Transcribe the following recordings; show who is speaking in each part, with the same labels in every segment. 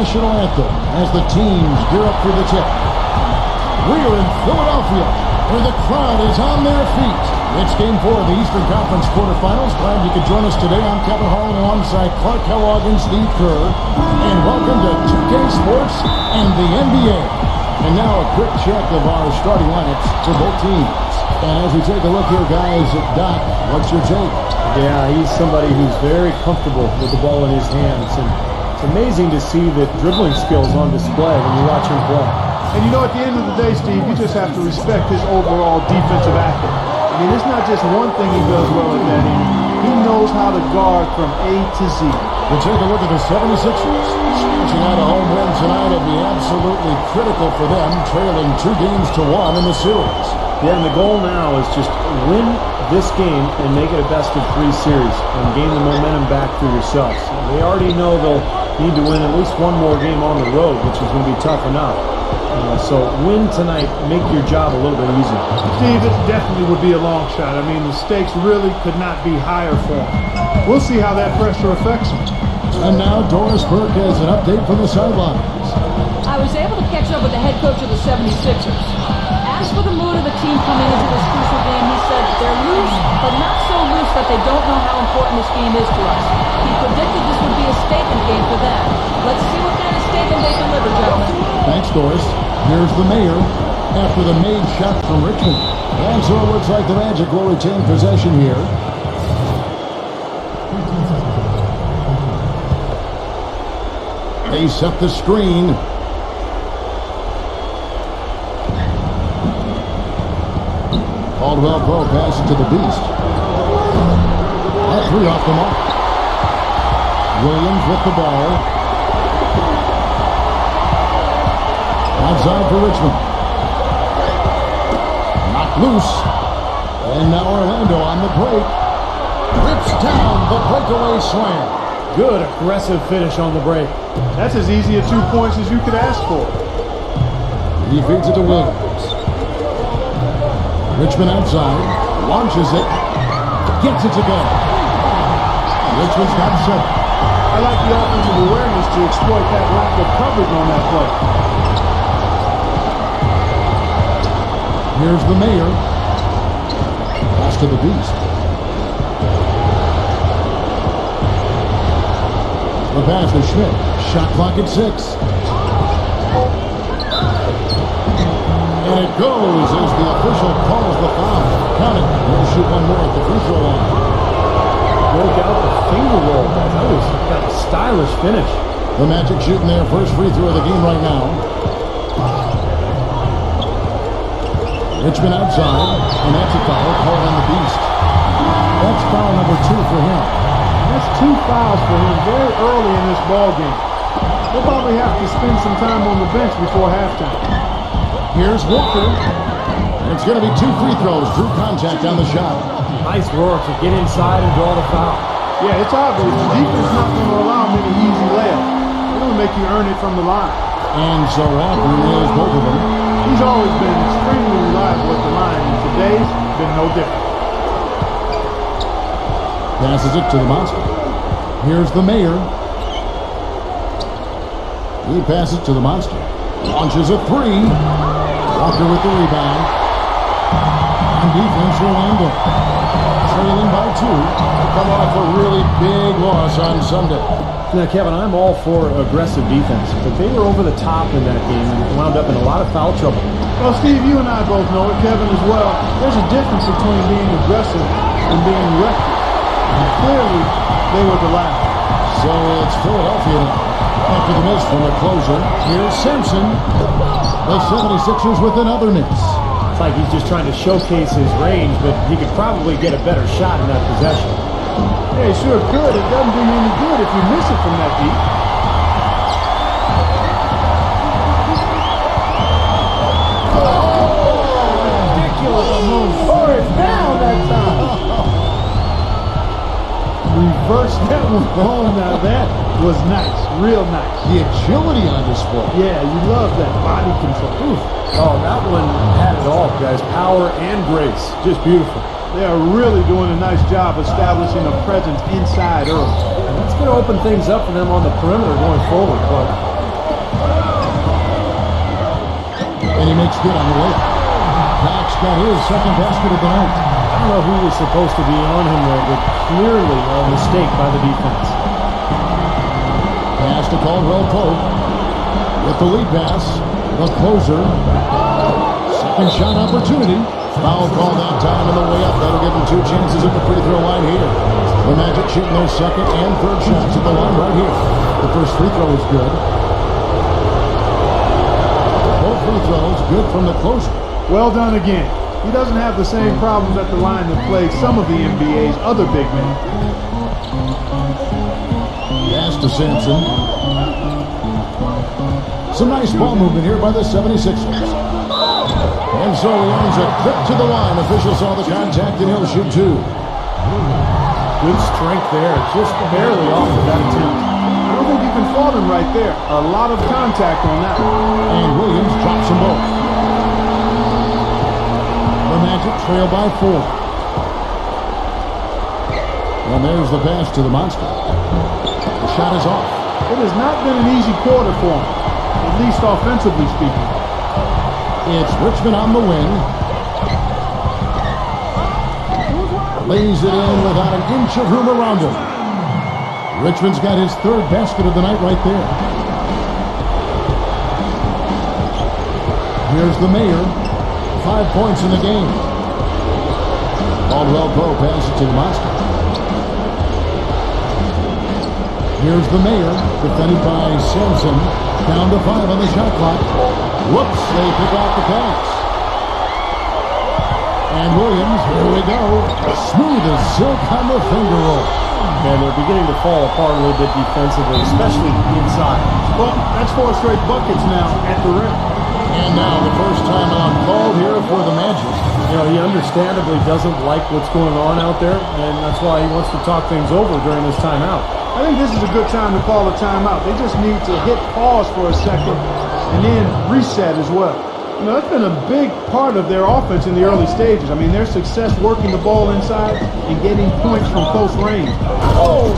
Speaker 1: national anthem as the teams gear up for the tip. We're in Philadelphia, where the crowd is on their feet. It's Game 4 of the Eastern Conference quarterfinals. Glad you could join us today. I'm Kevin Harlan alongside Clark Kellogg and Steve Kerr. And welcome to 2K Sports and the NBA. And now a quick check of our starting lineups for both teams. And as we take a look here, guys, at Doc, what's your take?
Speaker 2: Yeah, he's somebody who's very comfortable with the ball in his hands. And it's amazing to see the dribbling skills on display when you watch him play.
Speaker 3: And you know, at the end of the day, Steve, you just have to respect his overall defensive acumen. I mean, it's not just one thing he does well at that end. He knows how to guard from A to Z.
Speaker 1: We'll take a look at the 76ers. Scratching out a home win tonight will be absolutely critical for them, trailing 2-1 in the series.
Speaker 2: Yeah, and the goal now is just win this game and make it a best-of-3 series and gain the momentum back for yourselves. They already know they'll need to win at least one more game on the road, which is going to be tough enough. So win tonight, make your job a little bit easier.
Speaker 3: Steve, this definitely would be a long shot. I mean, the stakes really could not be higher for him. We'll see how that pressure affects him.
Speaker 1: And now Doris Burke has an update from the sidelines.
Speaker 4: I was able to catch up with the head coach of the 76ers. As for the mood of the team coming into this crucial game, he said they're loose, but not so loose that they don't know how important this game is to us. He predicted this would be a statement game for them. Let's see what kind of statement they deliver, gentlemen.
Speaker 1: Thanks, Doris. Here's the mayor after the made shot from Richmond. And so it looks like the Magic will retain possession here. They set the screen. Caldwell Pope passes to the Beast. That three off the mark. Williams with the ball. Outside for Richmond. Knocked loose. And now Orlando on the break. Rips down the breakaway slam.
Speaker 2: Good aggressive finish on the break.
Speaker 3: That's as easy a 2 points as you could ask for.
Speaker 1: He feeds it to Williams. Richmond outside. Launches it. Gets it to go. Richmond's got 7.
Speaker 3: I like the offensive awareness to exploit that lack of coverage on that play.
Speaker 1: Here's the mayor. Pass to the Beast. The pass to Schmidt. Shot clock at 6. And it goes as the official calls the foul. Count it. We'll shoot one more at the free throw line.
Speaker 2: Broke out the finger roll. That was got a stylish finish.
Speaker 1: The Magic shooting their first free throw of the game right now. Richmond outside, and that's a foul called on the Beast. That's foul number 2 for him.
Speaker 3: That's 2 fouls for him very early in this ball game. He'll probably have to spend some time on the bench before halftime.
Speaker 1: Here's Walker. And it's going to be 2 free throws. Drew contact on the shot.
Speaker 2: Nice work to get inside and draw the foul.
Speaker 3: Yeah, it's obvious. The defense is not going to allow many easy layups. They're going to make you earn it from the line.
Speaker 1: And so Walker nails both of them.
Speaker 3: He's always been extremely reliable at the line, and today's been no different.
Speaker 1: Passes it to the monster. Here's the mayor. He passes to the monster. Launches a 3. Walker with the rebound. On defense, Orlando. Trailing by 2. Come off a really big loss on Sunday.
Speaker 2: Now, Kevin, I'm all for aggressive defense, but they were over the top in that game and wound up in a lot of foul trouble.
Speaker 3: Well, Steve, you and I both know it, Kevin as well. There's a difference between being aggressive and being reckless. And clearly, they were the latter.
Speaker 1: So it's Philadelphia after the miss from a closer. Here's Simpson. The 76ers with another miss.
Speaker 2: It's like he's just trying to showcase his range, but he could probably get a better shot in that possession.
Speaker 3: Yeah, he sure could. It doesn't do you any good if you miss it from that deep. Ridiculous almost. Tore it down that time. Reverse that one home. Now that was nice. Real nice.
Speaker 1: The agility on display.
Speaker 3: Yeah, you love that body control. Oof.
Speaker 2: Oh, that one had it all, guys. Power and grace. Just beautiful.
Speaker 3: They are really doing a nice job establishing a presence inside early.
Speaker 2: And that's going to open things up for them on the perimeter going forward. But
Speaker 1: And he makes good on the layup. Knox got his second basket of the night.
Speaker 2: I don't know who was supposed to be on him there, but clearly a mistake by the defense.
Speaker 1: Pass to Caldwell Pope. With the lead pass, the closer. Second shot opportunity. Foul call that time on the way up. That'll give them 2 chances at the free throw line here. The Magic shooting their second and third shots at the line right here. The first free throw is good. Both free throws good from the closer.
Speaker 3: Well done again. He doesn't have the same problems at the line that plague some of the NBA's other big men.
Speaker 1: Pass to Sampson. Some nice ball movement here by the 76ers. And so he earns a trip to the line. Official saw the contact and he'll shoot 2.
Speaker 2: Good strength there, just barely off of that attempt.
Speaker 3: I don't think you can fault him right there. A lot of contact on that one.
Speaker 1: And Williams drops them both. The Magic trail by 4. And there's the pass to the Monster. The shot is off.
Speaker 3: It has not been an easy quarter for him, at least offensively speaking.
Speaker 1: It's Richmond on the wing. Lays it in without an inch of room around him. Richmond's got his third basket of the night right there. Here's the Mayor. 5 points in the game. Caldwell Pope passes it to the Monster. Here's the Mayor, defended by Sampson. Down to 5 on the shot clock. Whoops, they pick off the pass. And Williams, here we go. Smooth as silk on the finger roll.
Speaker 2: And they're beginning to fall apart a little bit defensively, especially inside.
Speaker 3: Well, that's 4 straight buckets now at the rim.
Speaker 1: And now the first timeout called here for the Magic.
Speaker 2: You know, he understandably doesn't like what's going on out there, and that's why he wants to talk things over during this timeout.
Speaker 3: I think this is a good time to call a timeout. They just need to hit pause for a second and then reset as well. You know, that's been a big part of their offense in the early stages. I mean, their success working the ball inside and getting points from close range. Oh,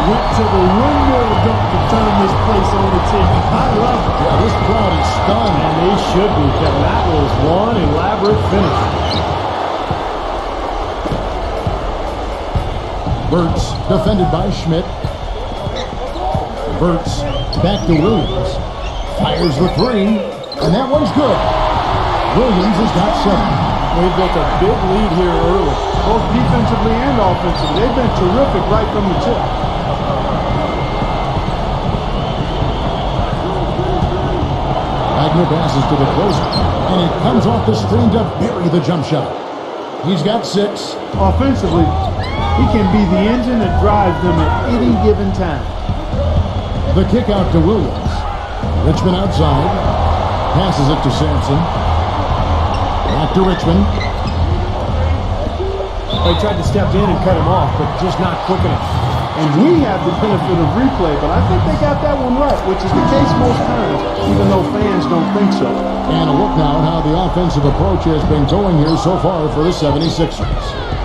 Speaker 3: went to the window to turn this place on its head. I love it.
Speaker 1: Yeah, this crowd is stunned.
Speaker 2: And they should be, Kevin. That was one elaborate finish.
Speaker 1: Burks defended by Schmidt. Burks back to Williams. Fires the 3, and that one's good. Williams has got 7.
Speaker 2: They built a big lead here early.
Speaker 3: Both defensively and offensively. They've been terrific right from the tip.
Speaker 1: Wagner passes to the closer, and he comes off the screen to bury the jump shot. He's got 6.
Speaker 3: Offensively, he can be the engine that drives them at any given time.
Speaker 1: The kick out to Williams. Richmond outside. Passes it to Sampson. Back to Richmond.
Speaker 2: They tried to step in and cut him off, but just not quick enough.
Speaker 3: And we have the benefit of replay, but I think they got that one right, which is the case most times, even though fans don't think so.
Speaker 1: And a look now at how the offensive approach has been going here so far for the 76ers.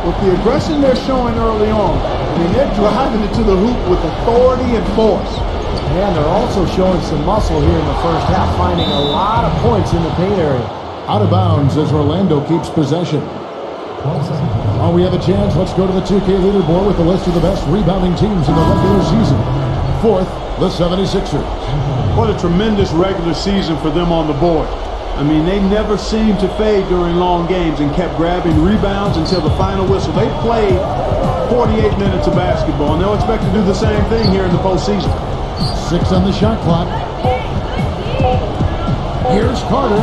Speaker 3: With the aggression they're showing early on, I mean, they're driving it to the hoop with authority and force.
Speaker 2: And they're also showing some muscle here in the first half, finding a lot of points in the paint area.
Speaker 1: Out of bounds as Orlando keeps possession. While we have a chance, let's go to the 2K leaderboard with the list of the best rebounding teams in the regular season. 4th, the 76ers.
Speaker 3: What a tremendous regular season for them on the board. I mean, they never seemed to fade during long games and kept grabbing rebounds until the final whistle. They played 48 minutes of basketball, and they'll expect to do the same thing here in the postseason.
Speaker 1: 6 on the shot clock. Here's Carter.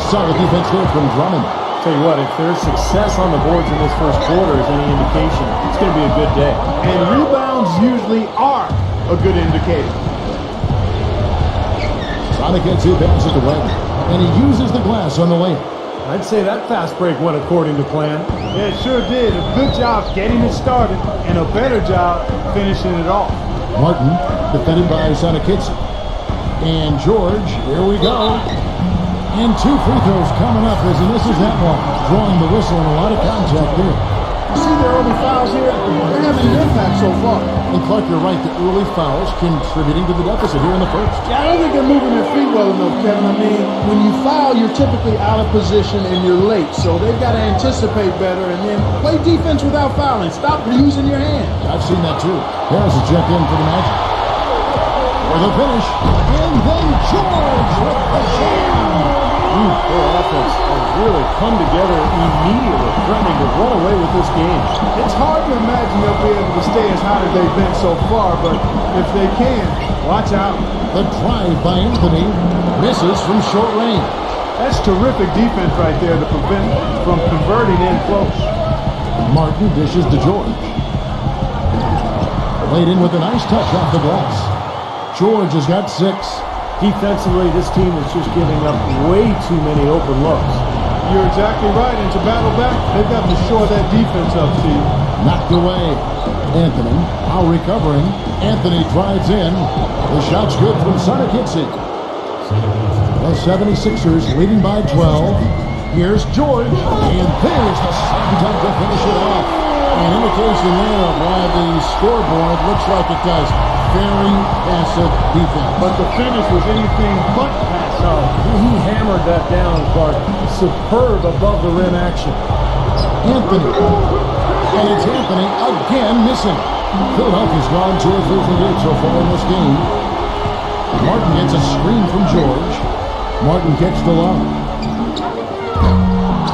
Speaker 1: Solid defense there from Drummond.
Speaker 2: Tell you what, if there's success on the boards in this first quarter is any indication, it's going to be a good day.
Speaker 3: And rebounds usually are a good indicator.
Speaker 1: Sonic gets it, passes it away, and he uses the glass on the layup.
Speaker 2: I'd say that fast break went according to plan.
Speaker 3: Yeah, it sure did. A good job getting it started and a better job finishing it off.
Speaker 1: Martin, defended by Sanikidze. And George, here we go. And 2 free throws coming up as he misses that one. Drawing the whistle and a lot of contact there.
Speaker 3: You see the early fouls here? They're having an impact so far.
Speaker 1: And Clark, you're right. The early fouls contributing to the deficit here in the first.
Speaker 3: Yeah, I don't think they're moving their feet well enough, Kevin. I mean, when you foul, you're typically out of position and you're late. So they've got to anticipate better and then play defense without fouling. Stop using your hand.
Speaker 1: I've seen that too. Harris is checked in for the Magic. For the finish. And then George with the jam.
Speaker 2: Their offense has really come together immediately, threatening to run away with this game.
Speaker 3: It's hard to imagine they'll be able to stay as hot as they've been so far, but if they can, watch out.
Speaker 1: The drive by Anthony misses from short range.
Speaker 3: That's terrific defense right there to prevent from converting in close.
Speaker 1: Martin dishes to George. Laid in with a nice touch off the glass. George has got 6.
Speaker 2: Defensively, this team is just giving up way too many open looks.
Speaker 3: You're exactly right, and to battle back, they've got to shore that defense up, Steve.
Speaker 1: Knocked away. Anthony now recovering. Anthony drives in. The shot's good from Sonakitsi. The 76ers leading by 12. Here's George. And there's the second time to finish it off. An indication there of why the scoreboard looks like it does. Very passive defense.
Speaker 3: But the finish was anything but passive.
Speaker 2: He hammered that down, Clark. Superb above the rim action.
Speaker 1: Anthony. And it's Anthony again missing. Philadelphia's gone 2 or 3 from deep so far in this game. Martin gets a screen from George. Martin gets the lob.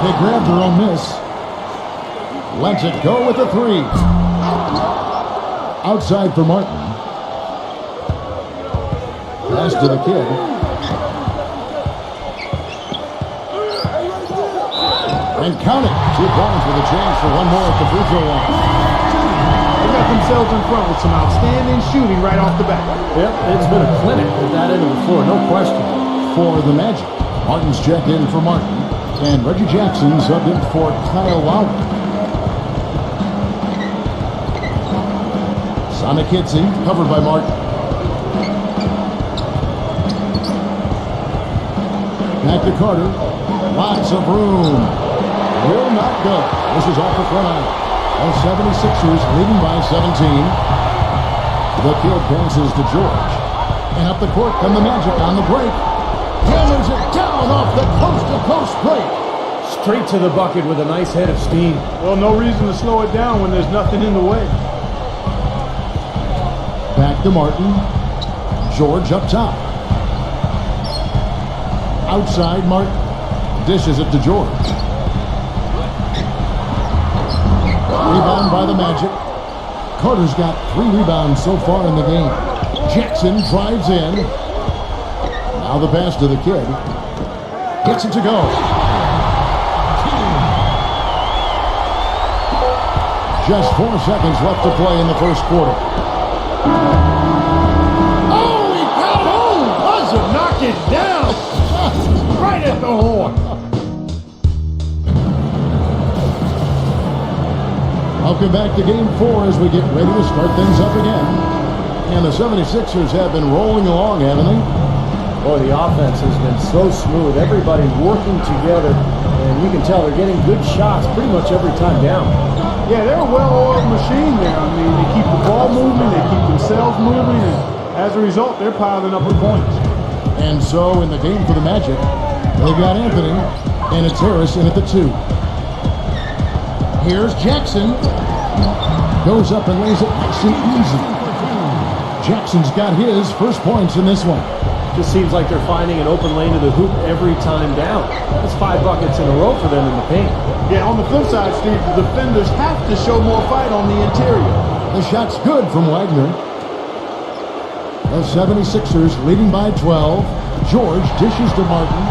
Speaker 1: They grab their own miss. Lets it go with a 3. Outside for Martin. Pass to the kid. And count it. 2 points with a chance for one more at the free throw line.
Speaker 3: They got themselves in front with some outstanding shooting right off the bat.
Speaker 2: Yep, it's been a clinic at that end of the floor, no question.
Speaker 1: For the Magic, Martin's checked in for Martin. And Reggie Jackson subbed in for Kyle Lowry. Sonakitsi covered by Martin. Back to Carter. Lots of room. Will not go. This is off the front iron. The 76ers leading by 17. The kid passes to George. And up the court come the Magic on the break. Hammers it down off the coast-to-coast break.
Speaker 2: Straight to the bucket with a nice head of steam.
Speaker 3: Well, no reason to slow it down when there's nothing in the way.
Speaker 1: Back to Martin. George up top. Outside, Martin dishes it to George. Rebound by the Magic. Carter's got 3 rebounds so far in the game. Jackson drives in. Now the pass to the kid. Gets it to go. Just 4 seconds left to play in the first quarter.
Speaker 3: Oh, he got it! Oh, buzzer, knock it down! Right at the horn.
Speaker 1: Welcome back to Game 4 as we get ready to start things up again. And the 76ers have been rolling along, haven't they?
Speaker 2: Boy, the offense has been so smooth. Everybody working together, and you can tell they're getting good shots pretty much every time down.
Speaker 3: Yeah, they're a well-oiled machine there. I mean, they keep the ball moving, they keep themselves moving, and as a result, they're piling up with points.
Speaker 1: And so in the game for the Magic, they've got Anthony, and it's Harris in at the 2. Here's Jackson. Goes up and lays it nice and easy. Jackson's got his first points in this one.
Speaker 2: Just seems like they're finding an open lane to the hoop every time down. That's 5 buckets in a row for them in the paint.
Speaker 3: Yeah, on the flip side, Steve, the defenders have to show more fight on the interior.
Speaker 1: The shot's good from Wagner. The 76ers leading by 12. George dishes to Martin.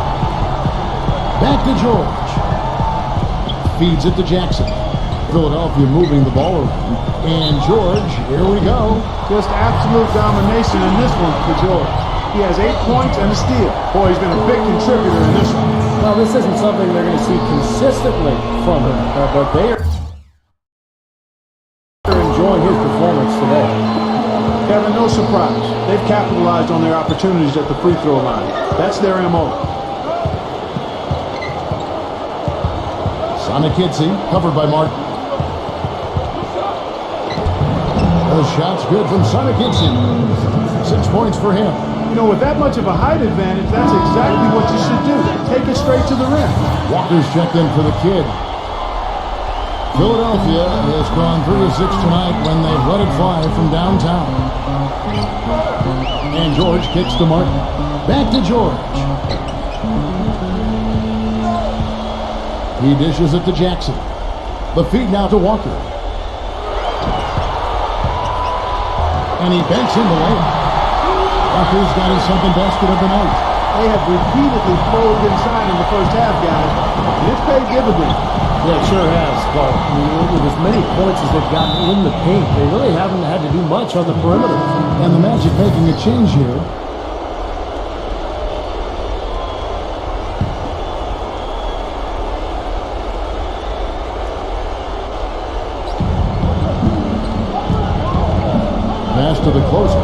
Speaker 1: Back to George. Feeds it to Jackson. Philadelphia moving the ball around. And George, here we go.
Speaker 3: Just absolute domination in this one for George. He has 8 points and a steal. Boy, he's been a big contributor in this one.
Speaker 2: Well, this isn't something they're going to see consistently from him, but they are enjoying his performance today.
Speaker 3: Kevin, no surprise. They've capitalized on their opportunities at the free throw line. That's their MO.
Speaker 1: Sonakitsi covered by Martin. The shot's good from Sonic Gibson. 6 points for him.
Speaker 3: You know, with that much of a height advantage, that's exactly what you should do. Take it straight to the rim.
Speaker 1: Walker's checked in for the kid. Philadelphia has gone 3 of 6 tonight when they've let it fly from downtown. And George kicks to Martin. Back to George. He dishes it to Jackson. The feed now to Walker. And he banks in the layup. Walker's got his second basket of the night.
Speaker 3: They have repeatedly pulled inside in the first half, guys. And it's paid dividends.
Speaker 2: Yeah, it sure has, Clark. I mean, with as many points as they've gotten in the paint, they really haven't had to do much on the perimeter.
Speaker 1: And the Magic making a change here. Pass to the closer.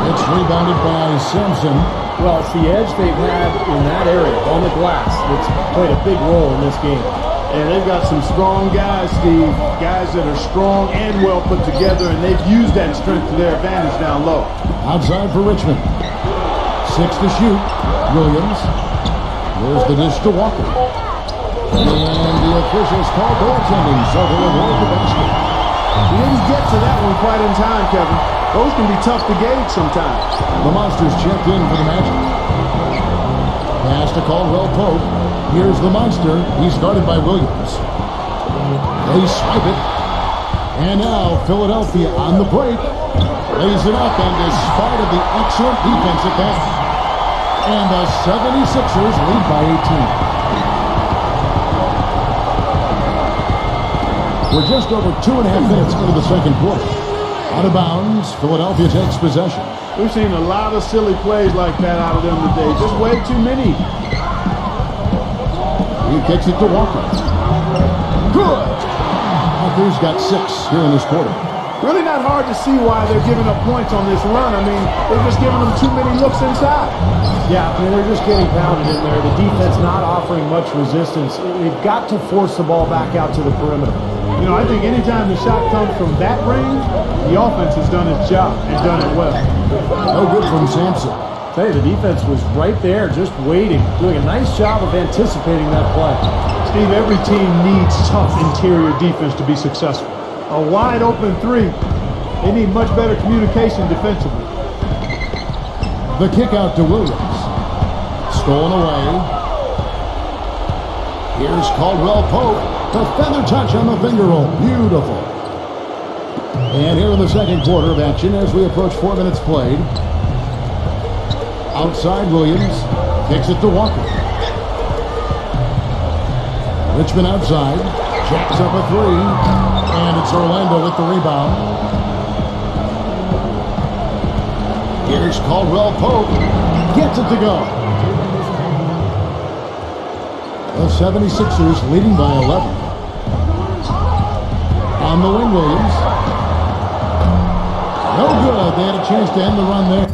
Speaker 1: It's rebounded by Sampson.
Speaker 2: Well, it's the edge they've had in that area on the glass that's played a big role in this game.
Speaker 3: And they've got some strong guys, Steve. Guys that are strong and well put together, and they've used that strength to their advantage down low.
Speaker 1: Outside for Richmond. 6 to shoot. Williams. There's the dish to Walker. And the officials call goaltending, so they'll award the basket.
Speaker 3: He didn't get to that one quite in time, Kevin. Those can be tough to gauge sometimes.
Speaker 1: The Monsters checked in for the Magic. Pass to Caldwell Pope. Here's the Monster. He's guarded by Williams. They swipe it. And now Philadelphia on the break. Lays it up, and despite of the excellent defense at that. And the 76ers lead by 18. We're just over 2.5 minutes into the second quarter. Out of bounds, Philadelphia takes possession.
Speaker 3: We've seen a lot of silly plays like that out of them today. Just way too many.
Speaker 1: He kicks it to Walker. Good! Walker's got 6 here in this quarter.
Speaker 3: Really not hard to see why they're giving up points on this run. I mean, they're just giving them too many looks inside.
Speaker 2: Yeah, I mean, they're just getting pounded in there. The defense not offering much resistance. They've got to force the ball back out to the perimeter.
Speaker 3: You know, I think anytime the shot comes from that range, the offense has done its job and done it well.
Speaker 1: No good from Sampson.
Speaker 2: I tell you, the defense was right there, just waiting, doing a nice job of anticipating that play.
Speaker 3: Steve, every team needs tough interior defense to be successful. A wide open three, they need much better communication defensively.
Speaker 1: The kick out to Williams. Stolen away. Here's Caldwell Pope. The feather touch on the finger roll. Beautiful. And here in the second quarter of action as we approach 4 minutes played. Outside Williams. Kicks it to Walker. Richmond outside. Jacks up a 3. And it's Orlando with the rebound. Here's Caldwell Pope. Gets it to go. The 76ers leading by 11. On the wing, Williams. No good. They had a chance to end the run there.